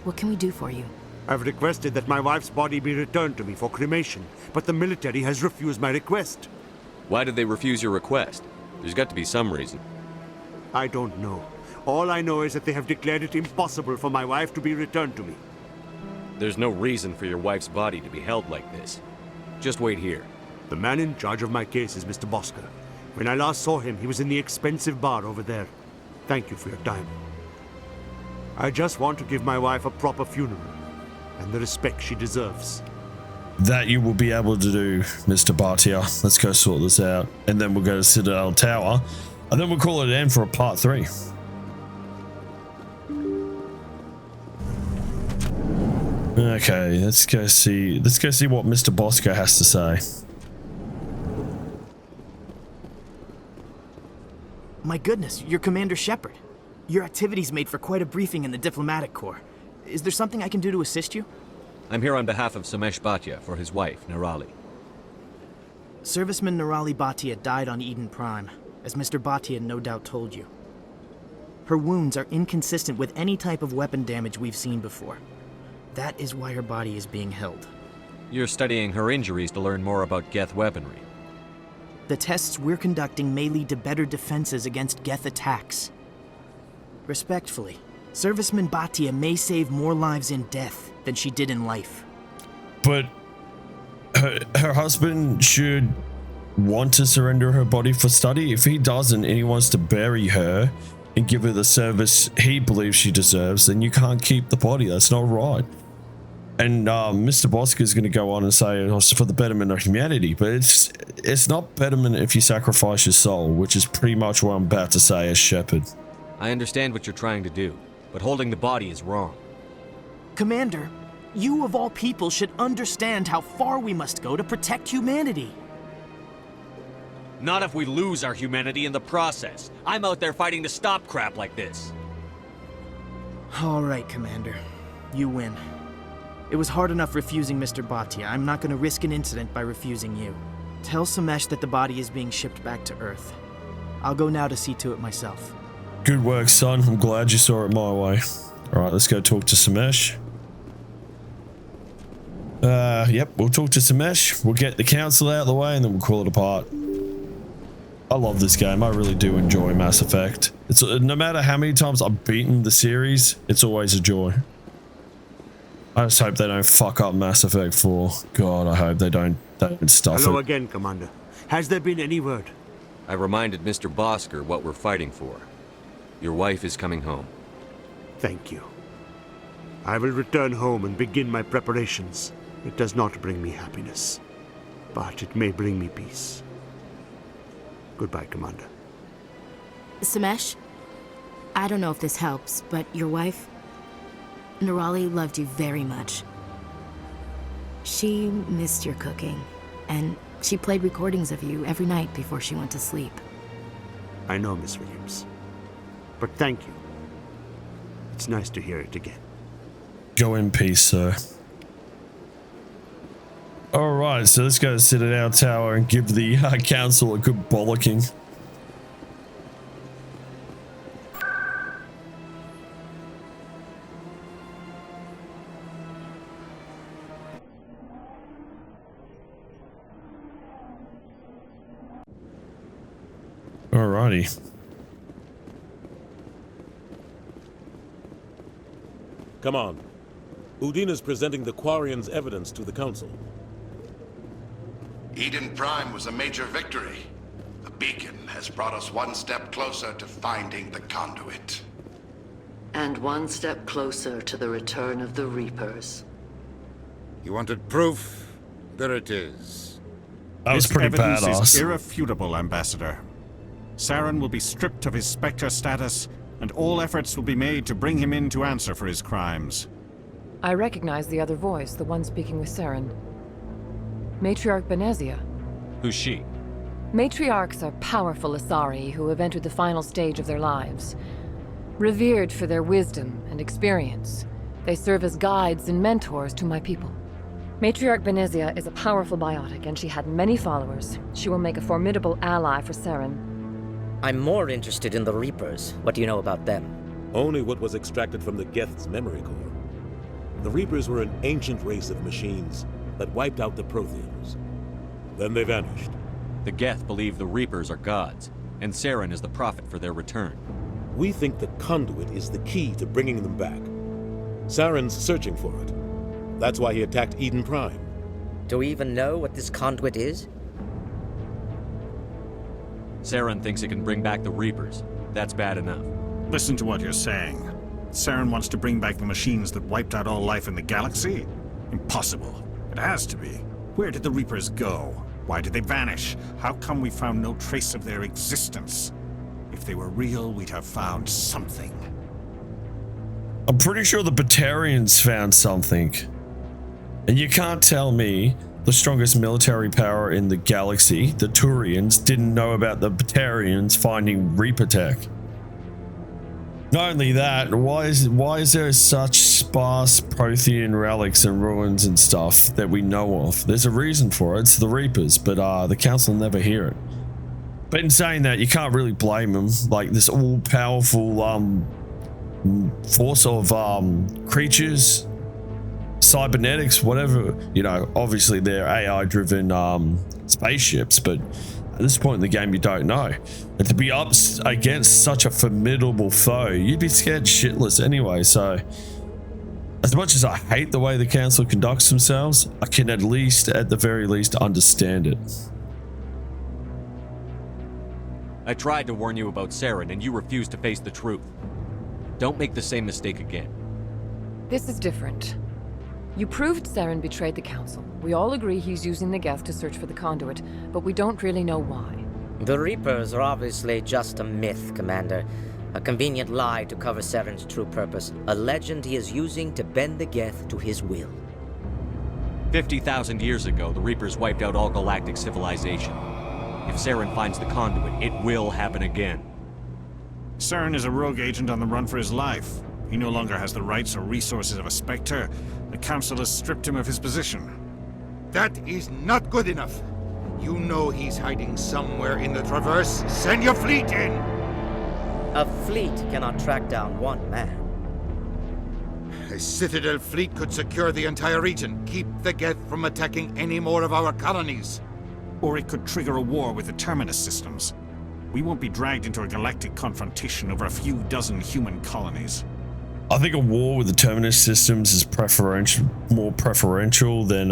What can we do for you? I've requested that my wife's body be returned to me for cremation, but the military has refused my request. Why did they refuse your request? There's got to be some reason. I don't know. All I know is that they have declared it impossible for my wife to be returned to me. There's no reason for your wife's body to be held like this. Just wait here. The man in charge of my case is Mr. Bosker. When I last saw him, he was in the expensive bar over there. Thank you for your time. I just want to give my wife a proper funeral, and the respect she deserves. That you will be able to do, Mr. Bhatia. Let's go sort this out. And then we'll go to Citadel Tower. And then we'll call it an end for a part 3. Okay, let's go see what Mr. Bosker has to say. My goodness, you're Commander Shepard. Your activities made for quite a briefing in the Diplomatic Corps. Is there something I can do to assist you? I'm here on behalf of Samesh Bhatia for his wife, Nirali. Serviceman Nirali Bhatia died on Eden Prime, as Mr. Bhatia no doubt told you. Her wounds are inconsistent with any type of weapon damage we've seen before. That is why her body is being held. You're studying her injuries to learn more about Geth weaponry. The tests we're conducting may lead to better defenses against Geth attacks. Respectfully, Serviceman Bhatia may save more lives in death than she did in life. But her husband should want to surrender her body for study. If he doesn't and he wants to bury her and give her the service he believes she deserves, then you can't keep the body. That's not right. And Mr. Bosker is going to go on and say it's for the betterment of humanity, but it's not betterment if you sacrifice your soul, which is pretty much what I'm about to say as Shepard. I understand what you're trying to do, but holding the body is wrong. Commander, you of all people should understand how far we must go to protect humanity. Not if we lose our humanity in the process. I'm out there fighting to stop crap like this. All right, Commander. You win. It was hard enough refusing Mr. Bhatia. I'm not going to risk an incident by refusing you. Tell Samesh that the body is being shipped back to Earth. I'll go now to see to it myself. Good work, son. I'm glad you saw it my way. Alright, let's go talk to Samesh. Yep, we'll talk to Samesh. We'll get the council out of the way and then we'll call it a part. I love this game. I really do enjoy Mass Effect. It's no matter how many times I've beaten the series, it's always a joy. I just hope they don't fuck up Mass Effect 4. God, I hope they don't stuff Hello it. again, Commander. Has there been any word? I reminded Mr. Bosker what we're fighting for. Your wife is coming home. Thank you. I will return home and begin my preparations. It does not bring me happiness, but it may bring me peace. Goodbye, Commander. Samesh, I don't know if this helps, but your wife, Nirali, loved you very much. She missed your cooking, and she played recordings of you every night before she went to sleep. I know, Miss Williams. But thank you. It's nice to hear it again. Go in peace, sir. Alright, so let's go sit at our tower and give the council a good bollocking. Alrighty. Come on. Udina's presenting the Quarian's evidence to the council. Eden Prime was a major victory. The beacon has brought us one step closer to finding the conduit. And one step closer to the return of the Reapers. You wanted proof? There it is. That was pretty evidence badass. Is irrefutable, Ambassador. Saren will be stripped of his Spectre status, and all efforts will be made to bring him in to answer for his crimes. I recognize the other voice, the one speaking with Saren. Matriarch Benezia. Who's she? Matriarchs are powerful Asari who have entered the final stage of their lives. Revered for their wisdom and experience, they serve as guides and mentors to my people. Matriarch Benezia is a powerful biotic, and she had many followers. She will make a formidable ally for Saren. I'm more interested in the Reapers. What do you know about them? Only what was extracted from the Geth's memory core. The Reapers were an ancient race of machines that wiped out the Protheans. Then they vanished. The Geth believe the Reapers are gods, and Saren is the prophet for their return. We think the conduit is the key to bringing them back. Saren's searching for it. That's why he attacked Eden Prime. Do we even know what this conduit is? Saren thinks it can bring back the Reapers. That's bad enough. Listen to what you're saying. Saren wants to bring back the machines that wiped out all life in the galaxy? Impossible. It has to be. Where did the Reapers go? Why did they vanish? How come we found no trace of their existence? If they were real, we'd have found something. I'm pretty sure the Batarians found something. And you can't tell me the strongest military power in the galaxy, the Turians, didn't know about the Batarians finding Reaper tech. Not only that, why is there such sparse Prothean relics and ruins and stuff that we know of? There's a reason for it. It's the Reapers, but the council never hear it. But in saying that, you can't really blame them. Like this all-powerful force of creatures, cybernetics, whatever. You know, obviously they're AI-driven spaceships, but at this point in the game, you don't know. And to be up against such a formidable foe, you'd be scared shitless anyway. So, as much as I hate the way the council conducts themselves, I can at the very least, understand it. I tried to warn you about Saren, and you refused to face the truth. Don't make the same mistake again. This is different. You proved Saren betrayed the Council. We all agree he's using the Geth to search for the conduit, but we don't really know why. The Reapers are obviously just a myth, Commander. A convenient lie to cover Saren's true purpose. A legend he is using to bend the Geth to his will. 50,000 years ago, the Reapers wiped out all galactic civilization. If Saren finds the conduit, it will happen again. Saren is a rogue agent on the run for his life. He no longer has the rights or resources of a Spectre. The Council has stripped him of his position. That is not good enough. You know he's hiding somewhere in the Traverse. Send your fleet in! A fleet cannot track down one man. A Citadel fleet could secure the entire region, keep the Geth from attacking any more of our colonies. Or it could trigger a war with the Terminus systems. We won't be dragged into a galactic confrontation over a few dozen human colonies. I think a war with the Terminus systems is more preferential than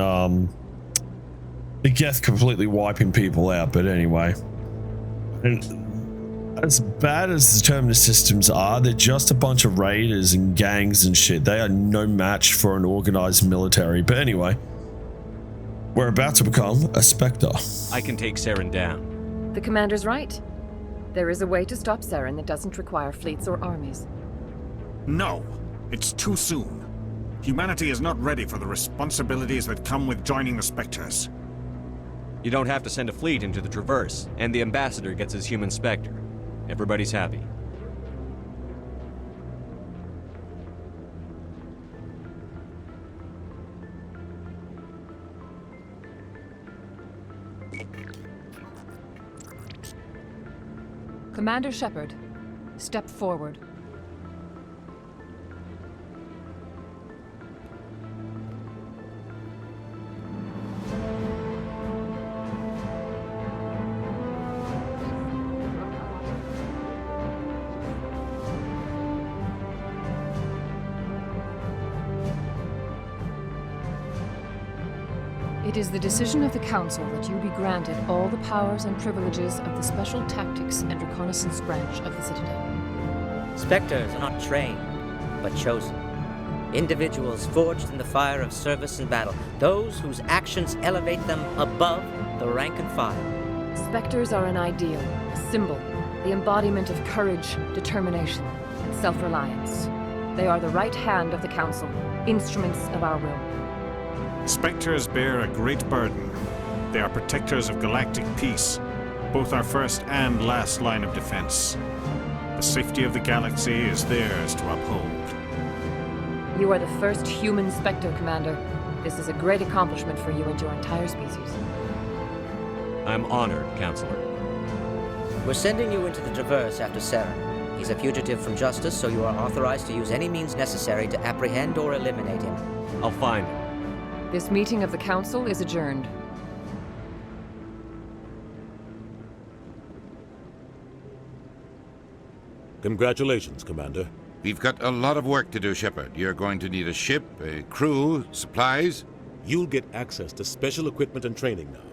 the Geth completely wiping people out. But anyway, and as bad as the Terminus systems are, they're just a bunch of raiders and gangs and shit. They are no match for an organized military. But anyway, we're about to become a Spectre. I can take Saren down. The Commander's right. There is a way to stop Saren that doesn't require fleets or armies. No, it's too soon. Humanity is not ready for the responsibilities that come with joining the Spectres. You don't have to send a fleet into the Traverse, and the Ambassador gets his human Spectre. Everybody's happy. Commander Shepard, step forward. It is the decision of the Council that you be granted all the powers and privileges of the Special Tactics and Reconnaissance branch of the Citadel. Spectres are not trained, but chosen. Individuals forged in the fire of service and battle. Those whose actions elevate them above the rank and file. Spectres are an ideal, a symbol, the embodiment of courage, determination, and self-reliance. They are the right hand of the Council, instruments of our will. Spectres bear a great burden. They are protectors of galactic peace, both our first and last line of defense. The safety of the galaxy is theirs to uphold. You are the first human Spectre, Commander. This is a great accomplishment for you and your entire species. I'm honored, Counselor. We're sending you into the Traverse after Saren. He's a fugitive from justice, so you are authorized to use any means necessary to apprehend or eliminate him. I'll find him. This meeting of the Council is adjourned. Congratulations, Commander. We've got a lot of work to do, Shepard. You're going to need a ship, a crew, supplies. You'll get access to special equipment and training now.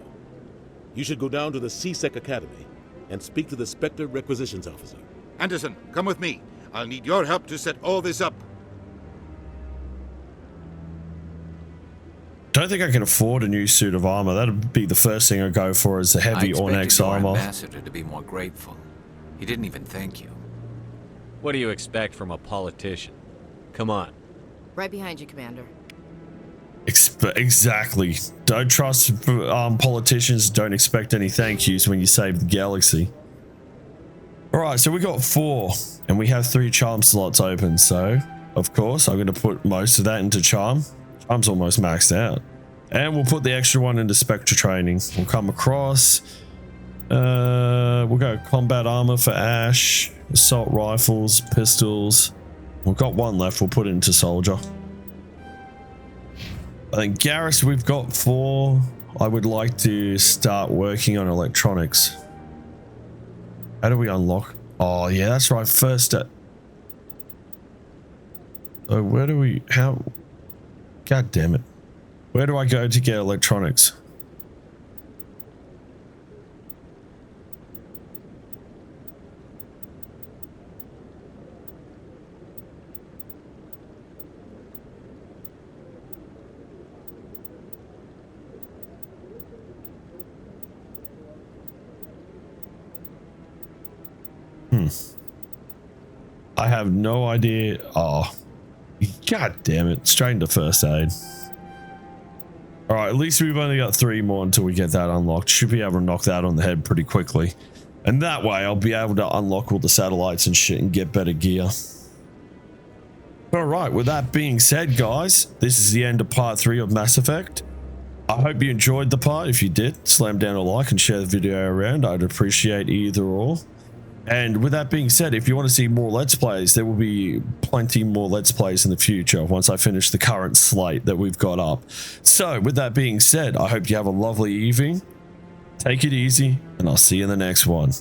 You should go down to the C-Sec Academy and speak to the Spectre Requisitions Officer. Anderson, come with me. I'll need your help to set all this up. Don't think I can afford a new suit of armor. That'd be the first thing I'd go for, is the heavy Ornex armor. I expected your ambassador to be more grateful. He didn't even thank you. What do you expect from a politician? Come on. Right behind you, Commander. Exactly. Don't trust politicians. Don't expect any thank yous when you save the galaxy. All right, so we got 4, and we have 3 charm slots open. So, of course, I'm going to put most of that into charm. Charm's almost maxed out. And we'll put the extra one into Spectre training. We'll come across. We'll go combat armor for Ash, assault rifles, pistols. We've got 1 left. We'll put it into soldier. I think Garrus, we've got 4. I would like to start working on electronics. How do we unlock? Oh yeah, that's right. First step. So where do we? How? God damn it. Where do I go to get electronics? I have no idea. Oh, god damn it. Straight into first aid. All right, at least we've only got 3 more until we get that unlocked. Should be able to knock that on the head pretty quickly. And that way I'll be able to unlock all the satellites and shit and get better gear. All right, with that being said, guys, this is the end of part 3 of Mass Effect. I hope you enjoyed the part. If you did, slam down a like and share the video around. I'd appreciate either or. And with that being said, if you want to see more Let's Plays, there will be plenty more Let's Plays in the future once I finish the current slate that we've got up. So with that being said, I hope you have a lovely evening. Take it easy, and I'll see you in the next one.